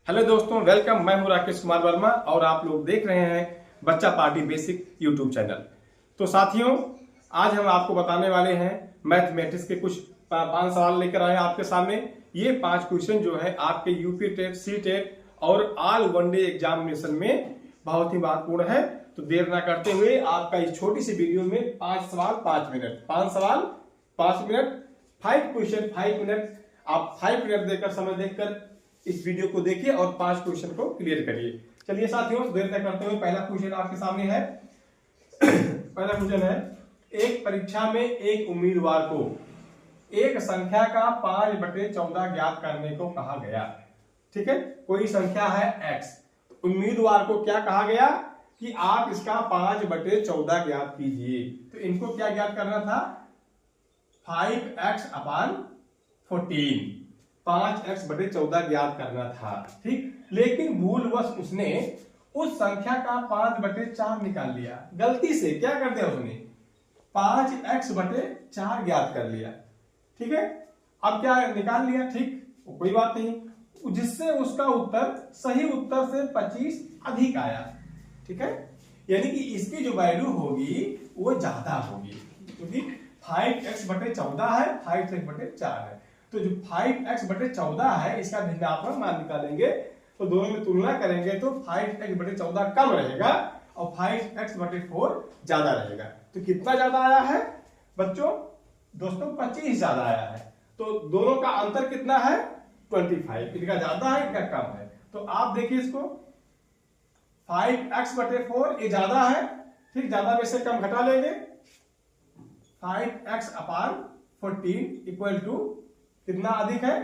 Hello दोस्तों, welcome. मैं हूं राकेश कुमार वर्मा और आप लोग देख रहे हैं बच्चा पार्टी बेसिक यूट्यूब चैनल। तो साथियों, आज हम आपको बताने वाले हैं मैथमेटिक्स के कुछ 5 सवाल लेकर आए हैं आपके सामने। ये 5 क्वेश्चन जो है आपके यूपी टेट, सी टेट और ऑल वनडे एग्जामिनेशन में बहुत ही महत्वपूर्ण है। तो देर ना करते हुए आपका इस छोटी सी वीडियो में 5 सवाल 5 मिनट, 5 सवाल 5 मिनट, 5 क्वेश्चन 5 मिनट। आप 5 मिनट देकर समय देखकर इस वीडियो को देखिए और 5 क्वेश्चन को क्लियर करिए। चलिए साथियों, देर न करते हुए पहला क्वेश्चन आपके सामने है। पहला क्वेश्चन है, एक परीक्षा में एक उम्मीदवार को एक संख्या का 5/14 ज्ञात करने को कहा गया। ठीक है, कोई संख्या है x, उम्मीदवार को क्या कहा गया कि आप इसका 5/14 ज्ञात कीजिए। तो इनको क्या ज्ञात करना था? 5x/14, 5x/14 ज्ञात करना था। ठीक, लेकिन भूलवश उसने उस संख्या का 5/4 निकाल लिया। गलती से क्या कर दिया उसने? 5x/4 ज्ञात कर लिया। ठीक है, अब क्या निकाल लिया, ठीक, कोई बात नहीं, जिससे उसका उत्तर सही उत्तर से 25 अधिक आया। ठीक है, यानी कि इसकी जो वैल्यू होगी वो ज्यादा होगी, क्योंकि 5x/14 है, 5x/4 है। तो जो 5x/14 है इसका भिन्नात्मक मान निकालेंगे तो दोनों में तुलना करेंगे तो 5x/14 कम रहेगा और 5x/4 ज्यादा रहेगा। तो कितना ज्यादा आया है बच्चों? दोस्तों 25 ज्यादा आया है। तो दोनों का अंतर कितना है? 25। इनका ज्यादा है, इनका कम है। तो आप देखिए इसको, 5x/4 ये ज्यादा है। ठीक, ज्यादा में से कम घटा लेंगे। 5x/14 इक्वल टू कितना अधिक है?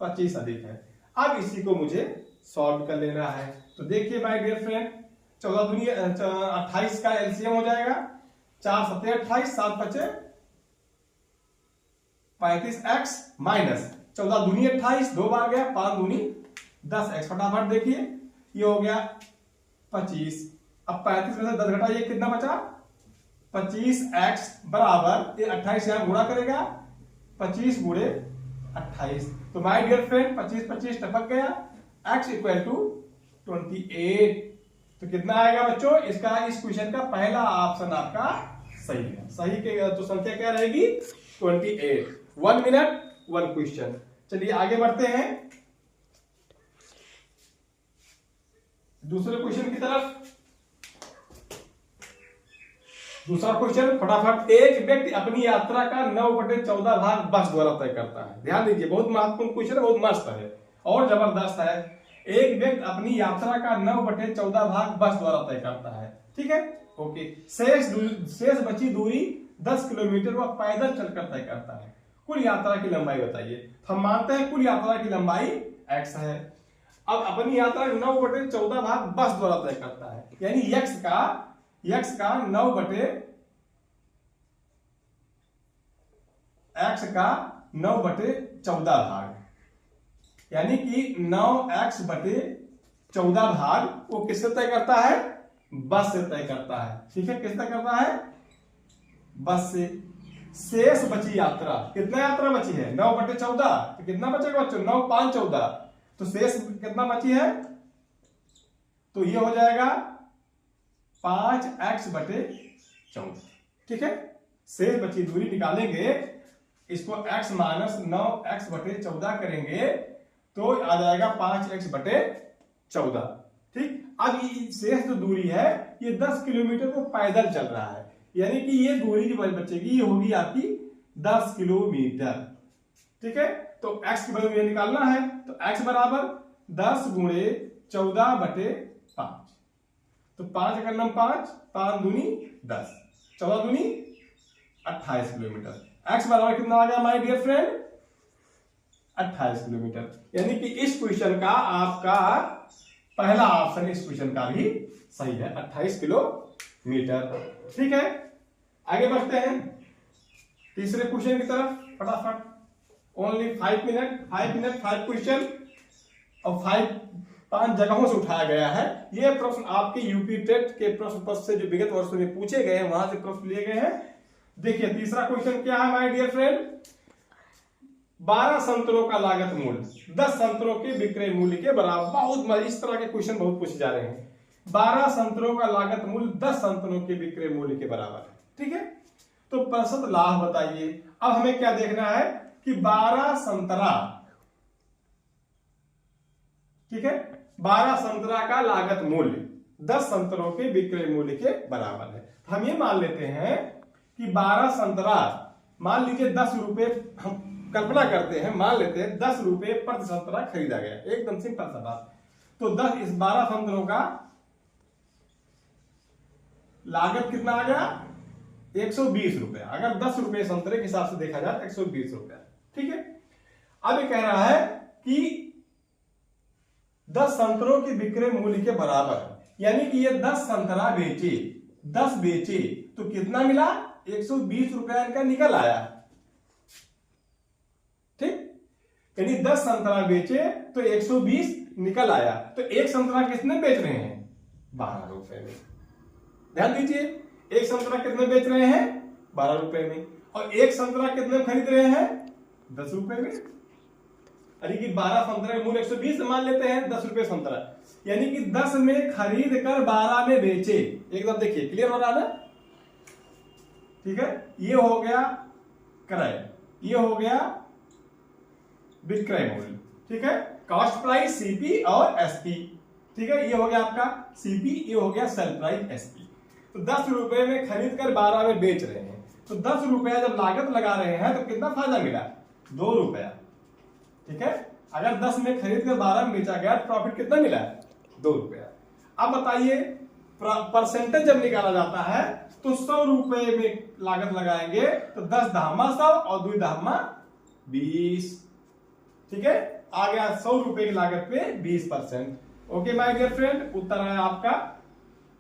25 अधिक है। अब इसी को मुझे सॉल्व कर लेना है। तो देखिए माय डियर फ्रेंड, 14 दूनी 28 का एलसीएम हो जाएगा। 4 7 28, 7 5 35x माइनस 14 दूनी 28, 2 बार गया, 5 दूनी 10x। फटाफट देखिए, ये हो गया 25। अब 35 में से 10 घटाइए, कितना बचा? 25x बराबर, ये 28 यहां गुणा करेगा, 25 गुणे 28। तो माय डियर फ्रेंड 25 25 टपक गया, x इक्वल टू 28। तो कितना आएगा बच्चों? इसका इस क्वेश्चन का पहला ऑप्शन आपका सही है। सही के तो संख्या क्या रहेगी? 28। 1 मिनट 1 क्वेश्चन। चलिए आगे बढ़ते हैं दूसरे क्वेश्चन की तरफ। दूसरा क्वेश्चन फटाफट। एक व्यक्ति अपनी यात्रा का 9/14 भाग बस द्वारा तय करता है। ध्यान दीजिए, बहुत महत्वपूर्ण क्वेश्चन है, बहुत मस्त है और जबरदस्त है। एक व्यक्ति अपनी यात्रा का 9/14 भाग बस द्वारा तय करता है। ठीक है, ओके। शेष बची दूरी 10 किलोमीटर वह पैदल चलकर तय करता है। कुल यात्रा की लंबाई बताइए। हम मानते हैं कुल यात्रा की लंबाई x है। अब अपनी यात्रा 9/14 भाग बस द्वारा तय करता है, यानी x का 9/14 भाग, यानी कि 9x/14 भाग वो किससे तय करता है? बस से तय करता है। ठीक है, किससे करता है? बस से। शेष बची यात्रा, कितना यात्रा बची है? 9/14। तो कितना बचेगा बच्चों? 9 5 14। तो शेष कितना बची है? तो ये हो जाएगा 5x/14। ठीक है, शेष बची दूरी निकालेंगे, इसको x माइनस 9x/14 करेंगे तो आ जाएगा 5x/14। ठीक, अब ये शेष जो दूरी है ये 10 किलोमीटर को पैदल चल रहा है, यानी कि ये दूरी जो बचेगी ये होगी आपकी 10 किलोमीटर। ठीक है, तो x की वैल्यू ये निकालना है। तो x बराबर 10 गुणे 14/5। तो 5 का नाम 5, 5 दूनी 10, 14 दूनी 28 किलोमीटर। x बराबर कितना आ गया माय डियर फ्रेंड? 28 किलोमीटर। यानी कि इस क्वेश्चन का आपका पहला ऑप्शन इस क्वेश्चन का भी सही है, 28 किलोमीटर। ठीक है, आगे बढ़ते हैं तीसरे क्वेश्चन की तरफ फटाफट। ओनली 5 मिनट 5 क्वेश्चन और 5 जगहों से उठाया गया है। यह प्रश्न आपके यूपी टेट के प्रश्न पत्र से जो विगत वर्षों में पूछे गए हैं वहां से प्रश्न लिए गए हैं। देखिए तीसरा क्वेश्चन क्या है माय डियर फ्रेंड? 12 संतरों का लागत मूल्य 10 संतरों के विक्रय मूल्य के बराबर। बहुत इस तरह के क्वेश्चन बहुत पूछे जा रहे हैं। 12 संतरों का लागत मूल्य 10 संतरों के विक्रय मूल्य के बराबर है। ठीक है, तो प्रतिशत लाभ बताइए। अब हमें क्या देखना है कि 12 संतरा, ठीक है, 12 संतरा का लागत मूल्य 10 संतरों के विक्रय मूल्य के बराबर है। तो हम ये मान लेते हैं कि 12 संतरा, मान लीजिए 10 रुपए, हम कल्पना करते हैं, मान लेते हैं 10 रुपए प्रति संतरा खरीदा गया, एकदम सिंपल सा बात। तो 10 इस 12 संतरों का लागत कितना आ गया? 120 रुपया। अगर 10 रुपए संतरे के हिसाब से देखा जाए 120 रुपया। ठीक है, अब ये कह रहा है कि 10 संतरों के विक्रय मूल्य के बराबर है, यानी कि ये 10 संतरा बेचे, 10 बेचे तो कितना मिला? 120 रुपया इनका निकल आया। ठीक, यानी 10 संतरा बेचे तो 120 निकल आया। तो एक संतरा कितने बेच रहे हैं? 12 रुपए में। ध्यान दीजिए, एक संतरा कितने बेच रहे हैं? 12 रुपए में। और एक संतरा कितने खरीद रहे हैं? 10 रुपए में। यानी कि 12 संतरा मूल्य 120 मान लेते हैं, 10 रुपए संतरा, यानी कि 10 में खरीद कर 12 में बेचे। एकदम देखिए, क्लियर हो रहा है ना? ठीक है, ये हो गया क्रय, ये हो गया विक्रय मूल्य। ठीक है, कॉस्ट प्राइस सीपी और एसपी। ठीक है, ये हो गया आपका सीपी, ये हो गया सेल प्राइस एसपी। तो 10 रुपए में खरीद कर 12 में बेच रहे हैं, तो 10 रुपया जब लागत लगा रहे हैं तो कितना फायदा मिला? 2 रुपया। ठीक है, अगर 10 में खरीद कर 12 में बेचा गया तो प्रॉफिट कितना मिला? 2 रुपया। अब बताइए, परसेंटेज जब निकाला जाता है तो 100 रुपए में लागत लगाएंगे तो 10 धामा 100 और 2 धामा 20। ठीक है, आ गया 100 रुपए की लागत पे 20%। ओके माय डियर फ्रेंड, उत्तर है आपका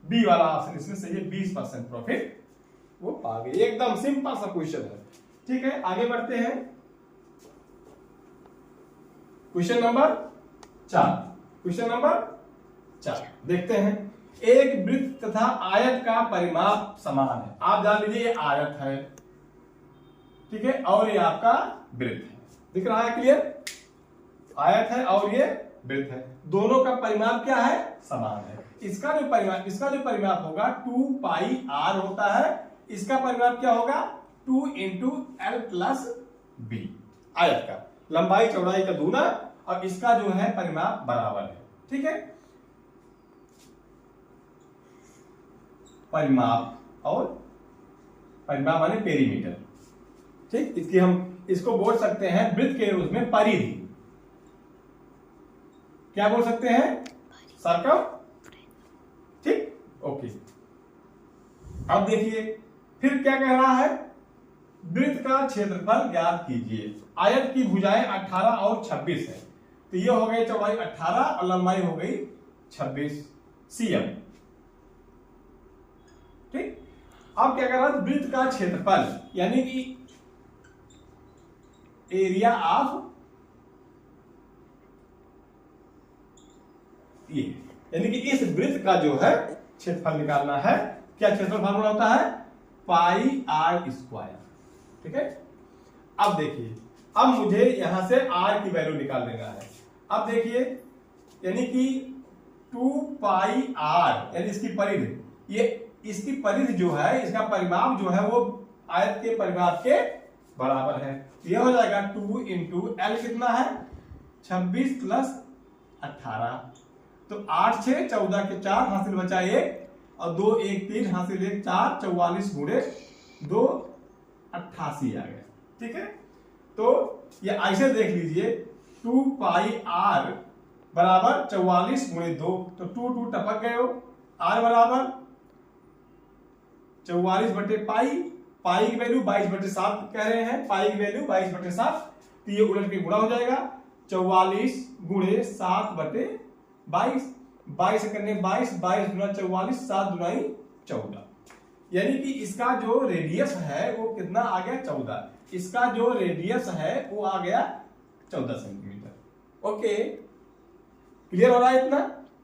बी वाला ऑप्शन, इसमें सही है। 20% प्रॉफिट वो पा गए। एकदम सिंपल सा क्वेश्चन है। ठीक है, आगे बढ़ते हैं। क्वेश्चन नंबर 4, क्वेश्चन नंबर 4 देखते हैं। एक वृत्त तथा आयत का परिमाप समान है। आप जान लीजिए ये आयत है, ठीक है, और ये आपका वृत्त है। दिख रहा है क्लियर? आयत है और ये वृत्त है, दोनों का परिमाप क्या है? समान है। इसका जो परिमाप होगा 2 पाई r होता है। इसका परिमाप क्या होगा? 2 इंटू एल प्लस बी। आयत का लंबाई चौड़ाई का दूना, और इसका जो है परिमाप बराबर है। ठीक है, परिमाप और परिमाप माने पेरीमीटर। ठीक, इसकी हम इसको बोल सकते हैं वृत्त के रूप में परिधि। क्या बोल सकते हैं? सर्कम। ठीक, ओके। अब देखिए फिर क्या कह रहा है? वृत्त का क्षेत्रफल ज्ञात कीजिए। आयत की भुजाएं 18 और 26 है, तो ये हो गई चौड़ाई 18 और लंबाई हो गई 26 cm। ठीक, अब क्या कर रहा है? वृत्त का क्षेत्रफल यानी कि एरिया ऑफ ये, यानी कि इस वृत्त का जो है क्षेत्रफल निकालना है। क्या क्षेत्रफल फार्मूला होता है? पाई आर स्क्वायर। ठीक है, अब देखिए, अब मुझे यहां से r की वैल्यू निकाल देना है। अब देखिए, यानी कि 2 पाई r, यानी इसकी परिधि, ये इसकी परिधि जो है, इसका परिमाप जो है वो आयत के परिमाप के बराबर है। ये हो जाएगा 2 इंटू एल कितना है? 26 प्लस 18। तो 8 6 14 के 4 हासिल बचा 1 और 2 1 3 हासिल 1 4, 44 गुणे 2 88 आ गया। ठीक है, तो ये ऐसे देख लीजिए 2 पाई r बराबर 44 गुणे 2, तो 2 2 टपक गए हो। r बराबर 44 बटे पाई, पाई की वैल्यू 22/7 कह रहे हैं, पाई की वैल्यू 22/7, तो ये उलट के गुणा हो जाएगा। 44 गुणे 7/22, 22 करने 22, 22 गुना 44, 7 दुनाई 14। यानी कि इसका जो रेडियस है वो कितना आ गया? 14। इसका जो रेडियस है वो आ गया 14 सेंटीमीटर। ओके, क्लियर हो रहा है इतना?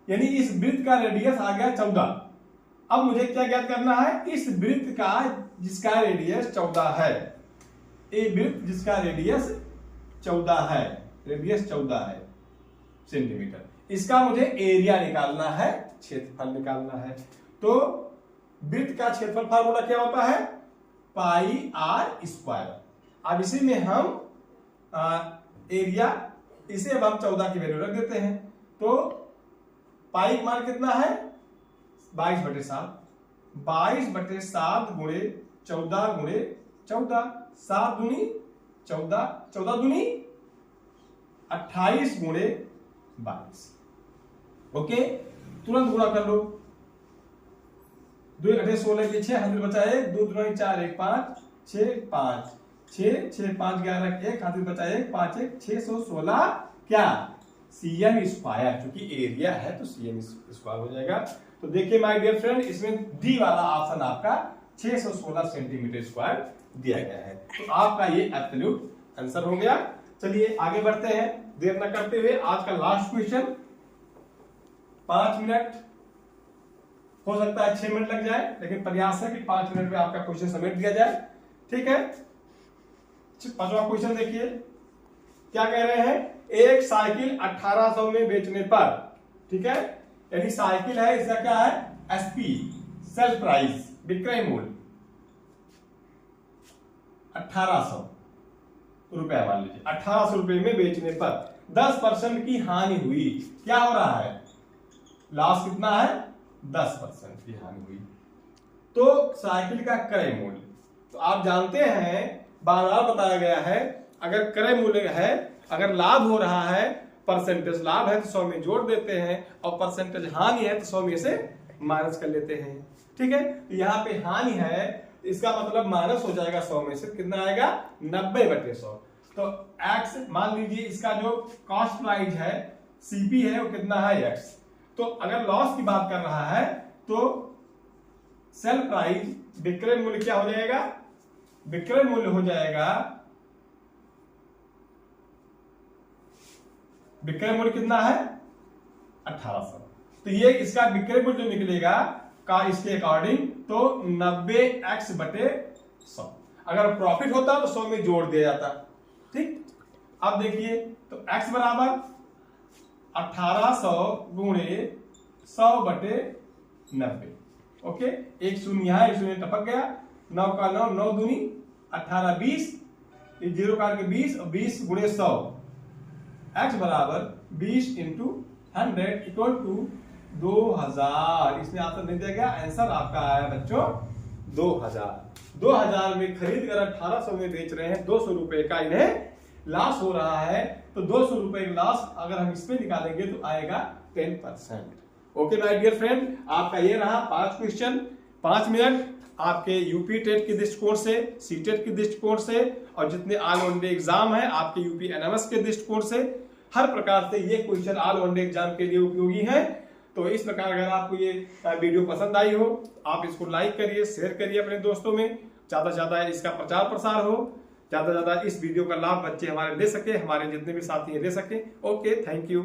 यानी इस वृत्त का रेडियस आ गया 14। अब मुझे क्या ज्ञात करना है? इस वृत्त का जिसका रेडियस 14 है, ये वृत्त जिसका रेडियस 14 है, रेडियस 14 है सेंटीमीटर। इसका मुझे एरिया निकालना है, क्षेत्रफल निकालना है। तो वृत्त का क्षेत्रफल फार्मूला क्या होता है, पाई आर स्क्वायर। अब इसी में हम एरिया, इसे अब हम 14 की वैल्यू रख देते हैं। तो पाई का मान कितना है 22/7, 22/7 गुणे 14 गुणे 14, 7 दूनी 14, 14 दूनी 28 गुणे 22। ओके, तुरंत गुणा कर लो, 2 8 16 के 6 हाथ में बचा 1, 2 2 4 1 5 6 5 6 6 5 11 1 हाथ में बचा 1 5 1 616 क्या cm स्क्वायर, क्योंकि एरिया है तो cm स्क्वायर हो जाएगा। तो देखिए माय डियर फ्रेंड, इसमें डी वाला ऑप्शन आपका 616 सेंटीमीटर स्क्वायर दिया गया है। तो आपका ये एब्सोल्यूट आंसर हो गया। चलिए आगे बढ़ते हैं, देर न करते हुए आज का लास्ट क्वेश्चन। 5 मिनट हो सकता है 6 मिनट लग जाए, लेकिन प्रयास है कि 5 मिनट में आपका क्वेश्चन समेट दिया जाए। ठीक है, 5वां क्वेश्चन देखिए क्या कह रहे हैं। एक साइकिल 1800 में बेचने पर, ठीक है, यानी साइकिल है, इसका क्या है एसपी, सेल प्राइस, विक्रय मूल्य 1800 रुपया मान लीजिए। 1800 रुपए में बेचने पर 10% की हानि हुई, क्या हो रहा है, लॉस कितना है 10% की हानि हुई। तो साइकिल का क्रय मूल्य, तो आप जानते हैं बार बार बताया गया है, अगर क्रय मूल्य है, अगर लाभ हो रहा है, परसेंटेज लाभ है तो 100 में जोड़ देते हैं, और परसेंटेज हानि है तो 100 में से माइनस कर लेते हैं। ठीक है, तो यहाँ पे हानि है, इसका मतलब माइनस हो जाएगा 100 में से, कितना आएगा 90/100। तो x मान लीजिए, इसका जो कॉस्ट प्राइस है सीपी है वो कितना है x। तो अगर लॉस की बात कर रहा है तो सेल प्राइस, विक्रय मूल्य क्या हो जाएगा, विक्रय मूल्य हो जाएगा, विक्रय मूल्य कितना है 1800। तो ये इसका विक्रय मूल्य जो निकलेगा का इसके अकॉर्डिंग तो 90x/100। अगर प्रॉफिट होता तो 100 में जोड़ दिया जाता। ठीक, अब देखिए तो x बराबर 1800 गुणे 100/90। ओके, एक शून्य यहां, एक शून्य टपक गया, 9 का 9, 9 दूनी 18 20, 0 का 20 और 20 गुणे 100, x बराबर 20 × 100 इक्वल टू 2000। इसमें आंसर नहीं दिया गया, आंसर आपका आया बच्चों 2000। 2000 में खरीद कर 1800 में बेच रहे हैं, 200 रुपए का इन्हें लॉस हो रहा है। तो 200 रुपए का लॉस अगर हम इसमें निकालेंगे तो आएगा 10%। ओके माय डियर फ्रेंड, आपका ये रहा 5 क्वेश्चन, 5 मिनट आपके यूपी टेट के दृष्टिकोण से, सीटेट के दृष्टिकोण से, और जितने ऑल इंडिया एग्जाम है आपके यूपी एनएमएस के दृष्टिकोण से, हर प्रकार से ये क्वेश्चन ऑल इंडिया एग्जाम के लिए उपयोगी है। तो इस प्रकार अगर आपको ये वीडियो पसंद आई हो, आप इसको लाइक करिए, शेयर करिए अपने दोस्तों में, ज्यादा से ज्यादा इसका प्रचार प्रसार हो, ज्यादा से ज्यादा इस वीडियो का लाभ बच्चे हमारे ले सके, हमारे जितने भी साथी ले सके। Okay, thank you.